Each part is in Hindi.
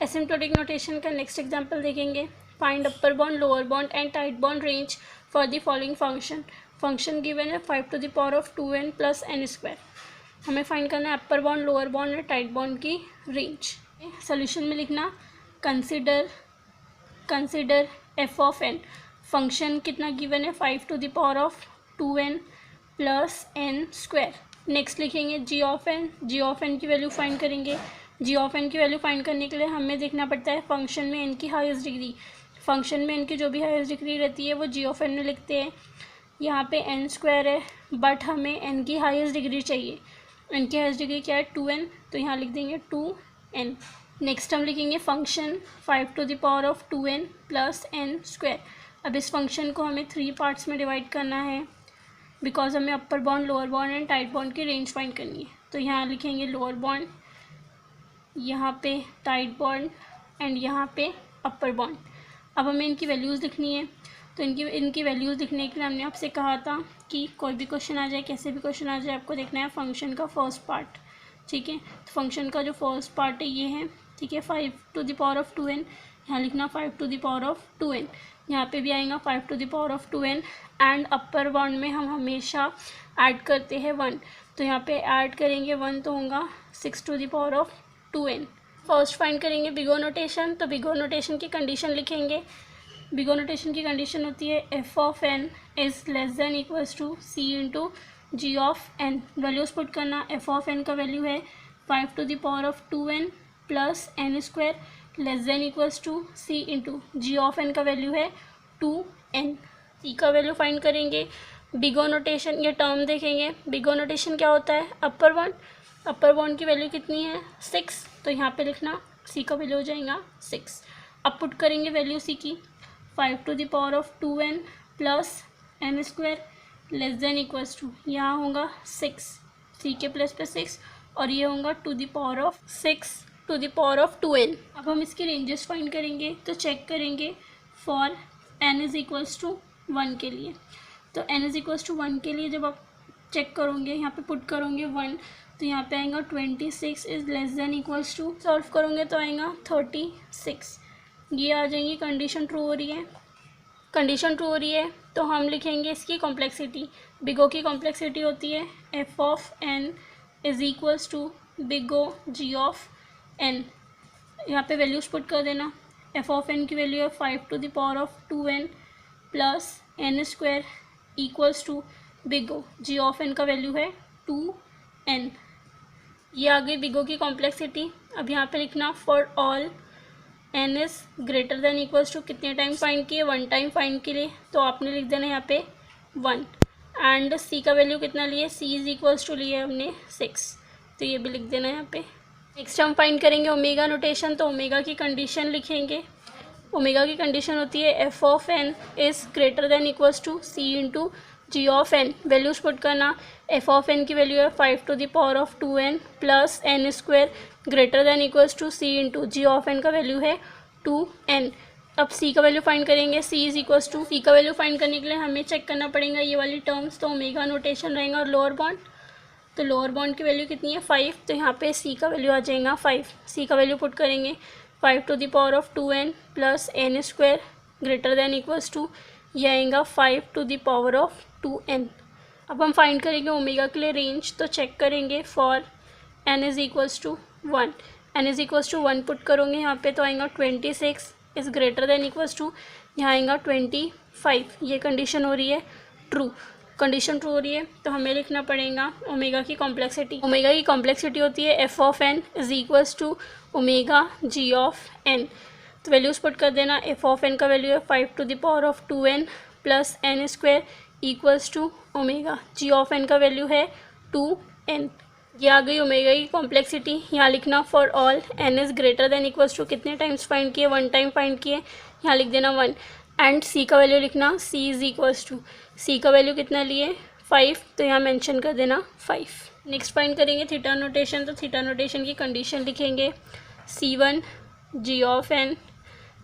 एसिम्प्टोटिक नोटेशन का नेक्स्ट एग्जाम्पल देखेंगे। Find upper bound, lower bound and tight bond range for the following function. Function given है 5⁻² प्लस n स्क्वायर। हमें फाइंड करना है अपर बॉन्ड, लोअर बॉन्ड और टाइट बॉन्ड की रेंज। सोल्यूशन में लिखना consider f of n। Function कितना गिवन है 5⁻² प्लस n स्क्वायर। नेक्स्ट लिखेंगे g ऑफ n की वैल्यू फाइंड करेंगे। g ऑफ n की वैल्यू फाइंड करने के लिए हमें देखना पड़ता है फंक्शन में n की हाईएस्ट डिग्री। फंक्शन में n की जो भी हाईएस्ट डिग्री रहती है वो g ऑफ n में लिखते हैं। यहाँ पे n स्क्वायर है बट हमें n की हाईएस्ट डिग्री चाहिए। n की हाईएस्ट डिग्री क्या है 2n, तो यहाँ लिख देंगे 2n। नेक्स्ट हम लिखेंगे फंक्शन 5⁻² प्लस n स्क्वायर। अब इस फंक्शन को हमें 3 पार्ट्स में डिवाइड करना है बिकॉज हमें upper bound, lower bound and tight bound की रेंज फाइंड करनी है। तो यहाँ लिखेंगे लोअर बॉन्ड, यहाँ पे टाइट बॉन्ड एंड यहाँ पे अपर बॉन्ड। अब हमें इनकी वैल्यूज़ लिखनी है। तो इनकी वैल्यूज़ लिखने के लिए हमने आपसे कहा था कि कोई भी क्वेश्चन आ जाए, कैसे भी क्वेश्चन आ जाए, आपको देखना है फंक्शन का फर्स्ट पार्ट। ठीक है, तो फंक्शन का जो फर्स्ट पार्ट है ये है। ठीक है, 5⁻²n, यहाँ लिखना 5⁻²n। यहाँ पे भी आएगा 5⁻²n एंड अपर बॉन्ड में हम हमेशा ऐड करते हैं 1, तो यहाँ पे ऐड करेंगे 1 तो होगा 6⁻²n। फर्स्ट फाइंड करेंगे बिग ओ नोटेशन। तो बिग ओ नोटेशन की कंडीशन लिखेंगे। बिग ओ नोटेशन की कंडीशन होती है f of n is less than equals to c into g of n। Values put करना। f ऑफ n का वैल्यू है 5⁻² plus n square less than equals to c into g of n का वैल्यू है 2n। c का वैल्यू फाइंड करेंगे। बिग ओ नोटेशन ये टर्म देखेंगे। बिग ओ नोटेशन क्या होता है अपर बॉन्ड की वैल्यू कितनी है 6, तो यहाँ पे लिखना c का वैल्यू हो जाएगा 6। अब पुट करेंगे वैल्यू c की 5⁻² plus n square less than equals to, यहाँ होगा 6, c के प्लस पे 6 और ये होगा 6⁻²n। अब हम इसके रेंजेस फाइंड करेंगे। तो चेक करेंगे for n is equals to 1 के लिए। तो n इज़ इक्वल्स टू 1 के लिए जब आप चेक करोगे, यहाँ पे पुट करोगे 1, तो यहाँ पे आएगा 26 is less than equals to, solve करोगे तो आएगा 36। ये आ जाएंगी कंडीशन ट्रू हो रही है। कंडीशन ट्रू हो रही है तो हम लिखेंगे इसकी कॉम्प्लेक्सिटी। बिग ओ की कॉम्प्लेक्सिटी होती है f of n is equals to big O g of n। यहाँ पे वैल्यूज़ पुट कर देना। f ऑफ n की वैल्यू है 5⁻² plus n square equals to big O g of n का वैल्यू है 2n। ये आ गई बिग ओ की कॉम्प्लेक्सिटी। अब यहाँ पे लिखना for all n is greater than equals to, कितने टाइम फाइंड किए 1 टाइम फाइंड के लिए, तो आपने लिख देना यहाँ पे 1। एंड c का वैल्यू कितना लिए, c इज़ इक्वल्स टू लिए हमने 6, तो ये भी लिख देना यहाँ पे। नेक्स्ट हम फाइंड करेंगे ओमेगा नोटेशन। तो ओमेगा की कंडीशन लिखेंगे। ओमेगा की कंडीशन होती है f of n is greater than equals to c into g of n। Values put करना। f ऑफ n की वैल्यू है 5⁻² plus n square greater than equals to c into g of n का वैल्यू है 2n। अब c का वैल्यू फाइंड करेंगे। c is equals to, c का वैल्यू फाइंड करने के लिए हमें चेक करना पड़ेगा ये वाली टर्म्स। तो ओमेगा नोटेशन रहेगा और लोअर बॉन्ड, तो लोअर बॉन्ड की वैल्यू कितनी है 5, तो यहाँ पे c का वैल्यू आ जाएगा 5। c का वैल्यू पुट करेंगे 5⁻² plus n square greater than equals to, ये आएगा 5⁻²n। अब हम फाइंड करेंगे ओमेगा के लिए रेंज। तो चेक करेंगे for n is equals to 1। n is equals to 1 put करोगे यहाँ पे तो आएगा 26 is greater than equals to, यहाँ आएगा 25। ये कंडीशन हो रही है ट्रू। कंडीशन ट्रू हो रही है तो हमें लिखना पड़ेगा ओमेगा की कॉम्प्लेक्सिटी। ओमेगा की कॉम्प्लेक्सिटी होती है f of n is equals to omega g of n। तो वैल्यूज़ पुट कर देना। f ऑफ n का वैल्यू है 5⁻² plus n square equals to omega g of n का वैल्यू है 2n। ये आ गई ओमेगा की कॉम्प्लेक्सिटी। यहाँ लिखना for all n is greater than equals to, कितने टाइम्स फाइंड किए 1 टाइम फाइंड किए, यहाँ लिख देना 1। एंड c का वैल्यू लिखना। c is equals to, c का वैल्यू कितना लिए 5, तो यहाँ मेंशन कर देना 5। नेक्स्ट फाइंड करेंगे थीटा नोटेशन। तो थीटा नोटेशन की कंडीशन लिखेंगे c1 g of n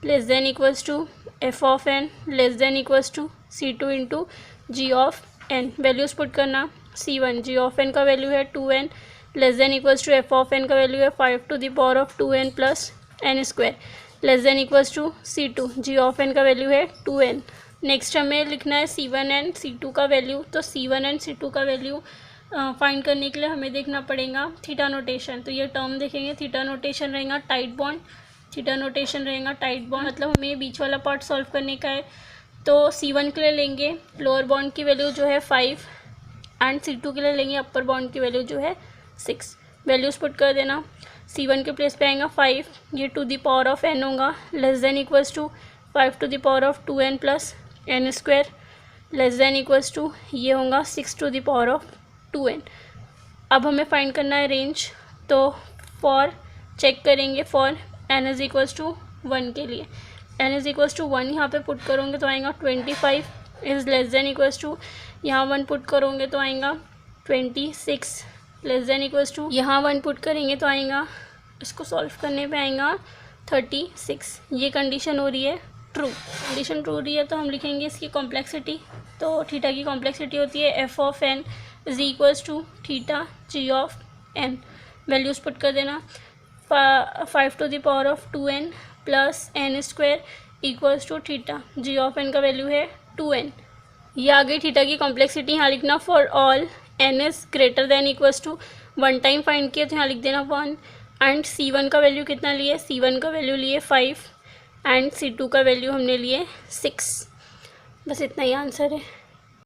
less than equals to f of n less than equals to c2 into g of n। Values put करना। c1 g ऑफ n का वैल्यू है 2n less than equals to f of n का वैल्यू है 5⁻² plus N square less than equals to C2, G of N का वैल्यू है 2n। नेक्स्ट हमें लिखना है C1 एंड C2 का वैल्यू। तो C1 एंड C2 का वैल्यू फाइंड करने के लिए हमें देखना पड़ेगा थीटा नोटेशन। तो ये टर्म देखेंगे, थीटा नोटेशन रहेगा टाइट बॉन्ड, थीटा नोटेशन रहेगा टाइट बॉन्ड, मतलब हमें बीच वाला पार्ट सॉल्व करने का है। तो C1 के लिए लेंगे लोअर बॉन्ड की वैल्यू जो है 5 एंड C2 के लिए लेंगे अपर बॉन्ड की वैल्यू जो है 6। वैल्यूज़ पुट कर देना। C1 के प्लेस पे आएगा 5, ये to the power of n होगा less than equals to 5 to the power of 2n plus n square less than equals to ये होगा 6 to the power of 2n। अब हमें फाइंड करना है रेंज। तो फॉर चेक करेंगे for n is equals to 1 के लिए, n इज इक्वल्स टू 1 यहाँ पे पुट करोगे तो आएगा 25 is less than equals to यहाँ 1 पुट करोगे तो आएगा 26 लेस देन इक्वल्स टू यहाँ 1 पुट करेंगे तो आएगा, इसको सॉल्व करने पे आएगा 36। ये कंडीशन हो रही है ट्रू। कंडीशन ट्रू हो रही है तो हम लिखेंगे इसकी कॉम्प्लेक्सिटी। तो थीटा की कॉम्प्लेक्सिटी होती है F of N is equals to theta G of N. Values put कर देना 5 to the power of 2n plus n square equals to theta, G of N का वैल्यू है 2n। ये आ गई थीटा की कॉम्प्लेक्सिटी। यहाँ लिखना for all n is greater than equals to 1 time find किया तो यहाँ लिख देना 1 एंड C1 का वैल्यू कितना लिए, C1 का वैल्यू लिए 5 एंड C2 का वैल्यू हमने लिए 6। बस इतना ही आंसर है।